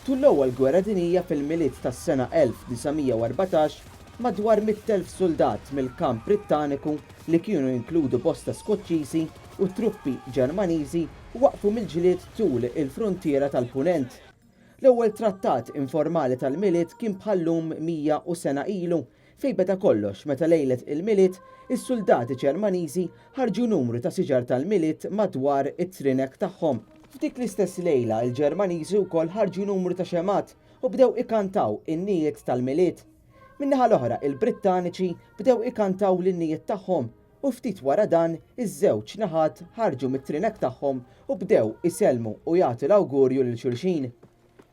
Tul l-ewwel gwerra dinjija fil-miliet tas-sena 1914 madwar 100,000 soldat mill-kamp Brittaniku li kienu jinkludu bosta Skoċċiżi u truppi Ġermaniżi waqfu mill-ġlied tul il-frontiera tal-Punent. L-ewwel trattat informali tal-miliet kien bħallum 100 sena ilu fejn beda kollox meta lejlet il-miliet is-soldati Ġermaniżi ħarġu numru ta' siġar tal-miliet madwar it-trinek tagħhom. F'dik l-istess lejla il-Ġermaniżi wkoll ħarġu numru ta' xemat u bdew ikantaw in-nijiet tal-miliet. Min-naħa l-oħra il-Brittaniċi bdew ikantaw lin-nijiet tagħhom u ftit wara dan iż-żewġ naħat ħarġu mit-trinek tagħhom u bdew isellmu u jagħtu l-awgurju lil xulxin.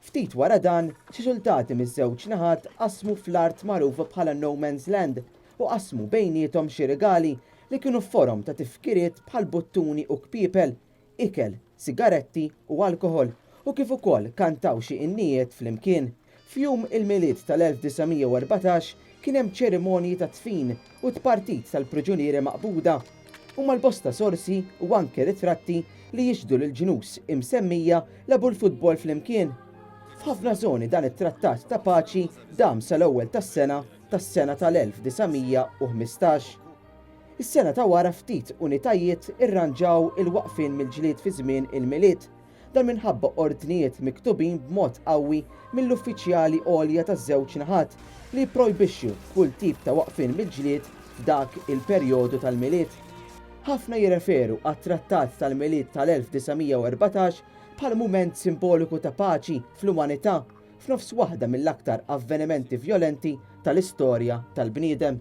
Ftit wara dan, xi soldati miż-żewġ naħat qasmu fl-art magħrufa bħala No Man's Land u qasmu bejniethom xi regali li kienu forom ta' tifkiriet bħal buttuni u kpiepel, ikel, sigaretti u alkohol u kif ukoll kantaw xi innijiet flimkien. F'jum il-miliet tal-1914 kien hemm ċerimonji ta' tfin u tpartit tal-priġunieri maqbuda u mal-bosta sorsi u anke ritratti li jixdu lill-ġnus imsemmija labu l-futbol flimkien. F'ħafna żoni dan it-trattat ta' paċi dam sal-ewwel tas-sena tal-1915. Is-sena ta' wara ftit unitajiet irranġaw il-waqfien mill-ġlied fi żmien il-miliet dan minħabba ordnijiet miktubin b'mod qawwi mill-uffiċjali għolja taż-żewġ naħat li jipprojbixxu kull tip ta' waqfien mill-ġlied f'dak il-perjodu tal-miliet. Ħafna jirreferu għat-trattat tal-miliet tal-1914 bħal mument simboliku ta' paċi fl-umanità f'nofs waħda mill-aktar avvenimenti vjolenti tal-istorja tal-bniedem.